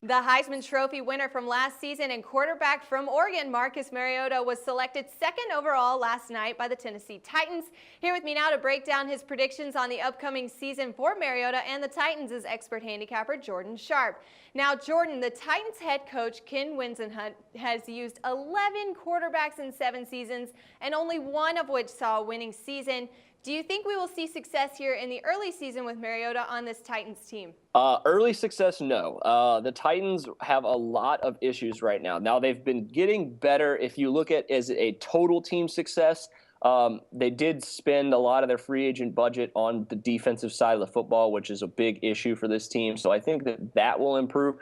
The Heisman Trophy winner from last season and quarterback from Oregon, Marcus Mariota, was selected second overall last night by the Tennessee Titans. Here with me now to break down his predictions on the upcoming season for Mariota and the Titans is expert handicapper Jordan Sharp. Now, Jordan, the Titans head coach Ken Whisenhunt has used 11 quarterbacks in 7 seasons, and only one of which saw a winning season. Do you think we will see success here in the early season with Mariota on this Titans team? Early success, no. The Titans have a lot of issues right now. Now, they've been getting better. If you look at as a total team success, they did spend a lot of their free agent budget on the defensive side of the football, which is a big issue for this team. So I think that will improve.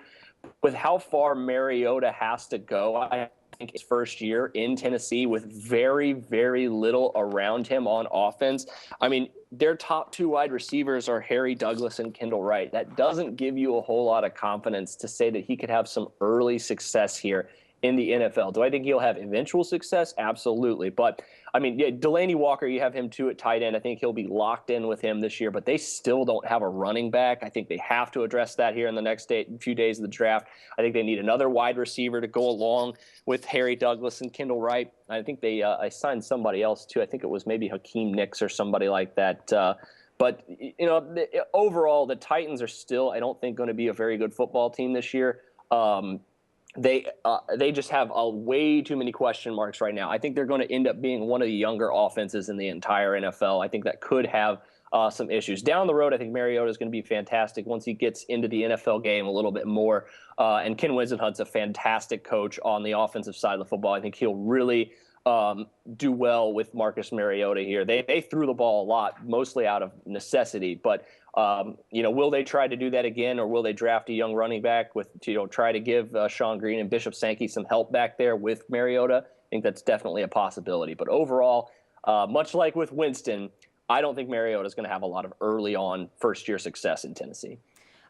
With how far Mariota has to go, I think his first year in Tennessee with very, very little around him on offense. I mean, their top 2 wide receivers are Harry Douglas and Kendall Wright. That doesn't give you a whole lot of confidence to say that he could have some early success here in the NFL. Do I think he'll have eventual success? Absolutely. But, I mean, yeah, Delanie Walker, you have him too at tight end. I think he'll be locked in with him this year, but they still don't have a running back. I think they have to address that here in the next few days of the draft. I think they need another wide receiver to go along with Harry Douglas and Kendall Wright. I think they I signed somebody else too. I think it was maybe Hakeem Nicks or somebody like that. But, you know, overall, the Titans are still, I don't think, going to be a very good football team this year. They just have way too many question marks right now. I think they're going to end up being one of the younger offenses in the entire NFL. I think that could have some issues. Down the road, I think Mariota is going to be fantastic once he gets into the NFL game a little bit more. And Ken Whisenhunt's a fantastic coach on the offensive side of the football. I think he'll really do well with Marcus Mariota here. They threw the ball a lot, mostly out of necessity, but you know, will they try to do that again, or will they draft a young running back with, you know, try to give Sean Green and Bishop Sankey some help back there with Mariota? I think that's definitely a possibility. But overall, much like with Winston, I don't think Mariota is going to have a lot of early on first-year success in Tennessee.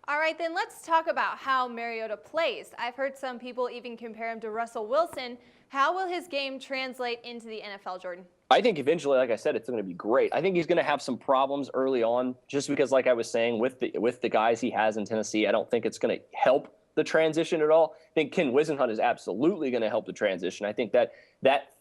All right, then let's talk about how Mariota plays. I've heard some people even compare him to Russell Wilson. How will his game translate into the NFL, Jordan? I think eventually, like I said, it's going to be great. I think he's going to have some problems early on, just because, like I was saying, with the guys he has in Tennessee, I don't think it's going to help the transition at all. I think Ken Whisenhunt is absolutely going to help the transition. I think that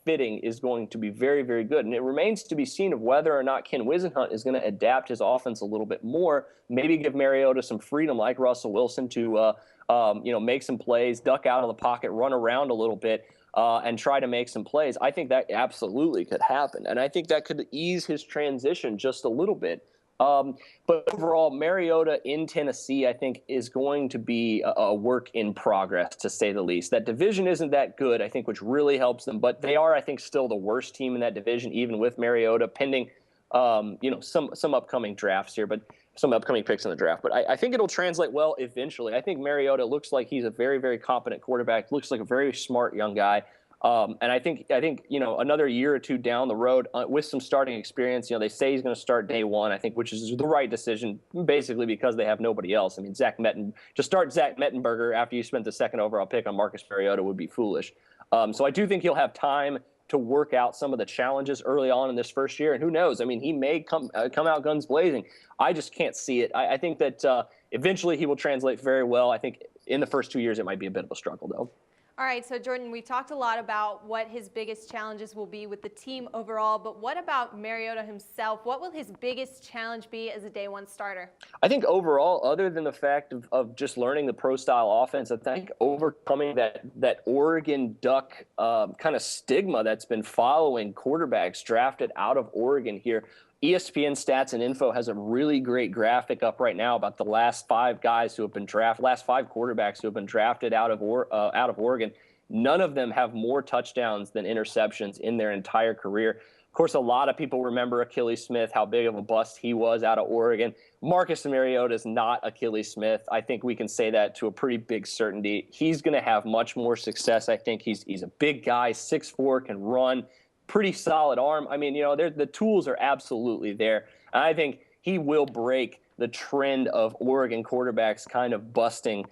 fitting is going to be very, very good. And it remains to be seen of whether or not Ken Whisenhunt is going to adapt his offense a little bit more, maybe give Mariota some freedom like Russell Wilson to you know, make some plays, duck out of the pocket, run around a little bit, and try to make some plays. I think that absolutely could happen. And I think that could ease his transition just a little bit. But overall, Mariota in Tennessee, I think, is going to be a work in progress, to say the least. That division isn't that good, I think, which really helps them. But they are, I think, still the worst team in that division, even with Mariota, pending you know, some upcoming drafts here, but some upcoming picks in the draft. But I think it'll translate well eventually. I think Mariota looks like he's a very, very competent quarterback, looks like a very smart young guy. And I think you know, another year or two down the road with some starting experience, you know, they say he's going to start day one, I think, which is the right decision, basically because they have nobody else. I mean, to start Zach Mettenberger after you spent the 2nd overall pick on Marcus Mariota would be foolish. So I do think he'll have time to work out some of the challenges early on in this first year. And who knows? I mean, he may come out guns blazing. I just can't see it. I think that eventually he will translate very well. I think in the first 2 years it might be a bit of a struggle, though. All right, so Jordan, we talked a lot about what his biggest challenges will be with the team overall, but what about Mariota himself? What will his biggest challenge be as a day one starter? I think overall, other than the fact of just learning the pro-style offense, I think overcoming that Oregon Duck kind of stigma that's been following quarterbacks drafted out of Oregon here. ESPN Stats and Info has a really great graphic up right now about the last 5 guys who have been last 5 quarterbacks who have been drafted out of Oregon. None of them have more touchdowns than interceptions in their entire career. Of course, a lot of people remember Achilles Smith, how big of a bust he was out of Oregon. Marcus Mariota is not Achilles Smith. I think we can say that to a pretty big certainty. He's going to have much more success. I think he's a big guy, 6'4", can run. Pretty solid arm. I mean, you know, the tools are absolutely there. And I think he will break the trend of Oregon quarterbacks kind of busting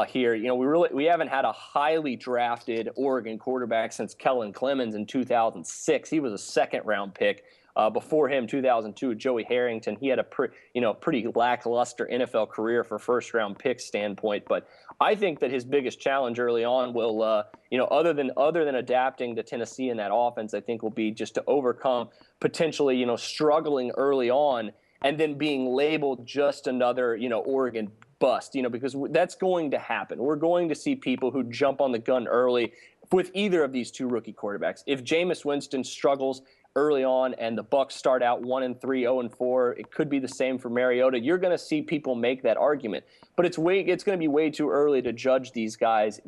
here. You know, we haven't had a highly drafted Oregon quarterback since Kellen Clemens in 2006. He was a 2nd-round pick. Before him, 2002, Joey Harrington. He had a pretty lackluster NFL career for first-round pick standpoint. But I think that his biggest challenge early on will, other than adapting to Tennessee in that offense, I think will be just to overcome potentially, struggling early on and then being labeled just another, Oregon bust, because that's going to happen. We're going to see people who jump on the gun early with either of these two rookie quarterbacks. If Jameis Winston struggles early on and the Bucs start out 1-3, 0-4, it could be the same for Mariota. You're going to see people make that argument, but it's going to be way too early to judge these guys,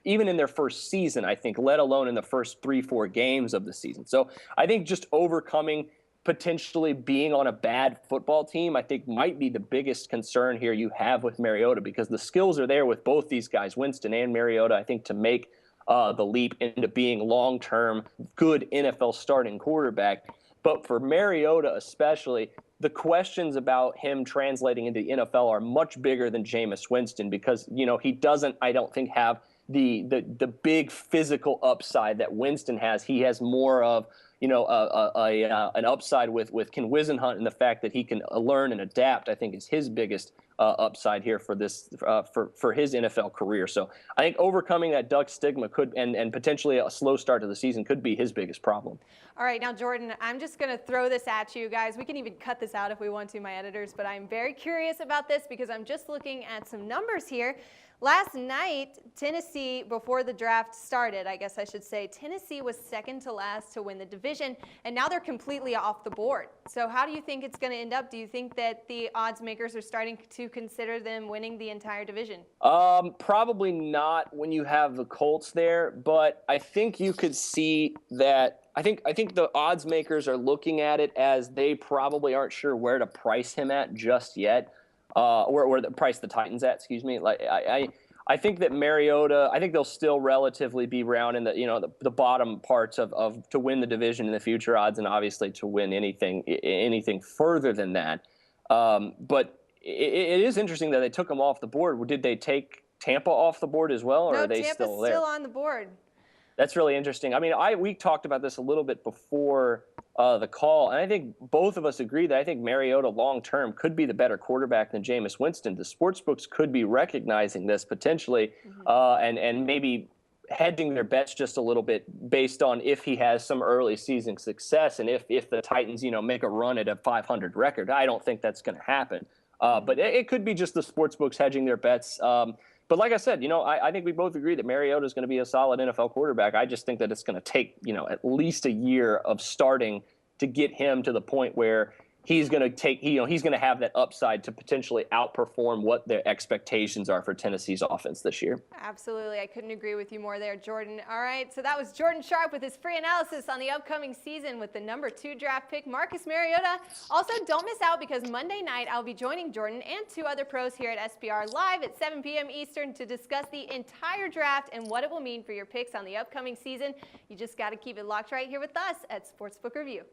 even in their first season, I think, let alone in the first 3-4 games of the season. So I think just overcoming potentially being on a bad football team, I think might be the biggest concern here you have with Mariota, because the skills are there with both these guys, Winston and Mariota, I think, to make the leap into being long-term good NFL starting quarterback. But for Mariota especially, the questions about him translating into the NFL are much bigger than Jameis Winston, because, he doesn't, I don't think, have the big physical upside that Winston has. He has more of an upside with Ken Whisenhunt, and the fact that he can learn and adapt, I think, is his biggest upside here for this for his NFL career. So I think overcoming that Duck stigma could and potentially a slow start to the season could be his biggest problem. All right, now Jordan, I'm just going to throw this at you guys. We can even cut this out if we want to, my editors, but I'm very curious about this because I'm just looking at some numbers here. Last night, Tennessee, before the draft started, I guess I should say, Tennessee was second to last to win the division, and now they're completely off the board. So how do you think it's going to end up? Do you think that the odds makers are starting to consider them winning the entire division? Probably not when you have the Colts there, but I think you could see that. I think the odds makers are looking at it as they probably aren't sure where to price him at just yet. Or the price the Titans at, excuse me. Like I think that Mariota, I think they'll still relatively be around in the bottom parts of to win the division in the future odds, and obviously to win anything further than that. But it is interesting that they took them off the board. Did they take Tampa off the board as well, or no, are they Tampa's still there? Still on the board. That's really interesting. I mean, we talked about this a little bit before the call, and I think both of us agree that I think Mariota long-term could be the better quarterback than Jameis Winston. The sportsbooks could be recognizing this potentially, and maybe hedging their bets just a little bit based on if he has some early season success, and if the Titans, make a run at a 500 record. I don't think that's going to happen, but it could be just the sportsbooks hedging their bets. But like I said, I think we both agree that Mariota is going to be a solid NFL quarterback. I just think that it's going to take, at least a year of starting to get him to the point where he's going to he's going to have that upside to potentially outperform what their expectations are for Tennessee's offense this year. Absolutely. I couldn't agree with you more there, Jordan. All right. So that was Jordan Sharp with his free analysis on the upcoming season with the number 2 draft pick, Marcus Mariota. Also, don't miss out because Monday night I'll be joining Jordan and 2 other pros here at SBR live at 7 p.m. Eastern to discuss the entire draft and what it will mean for your picks on the upcoming season. You just got to keep it locked right here with us at Sportsbook Review.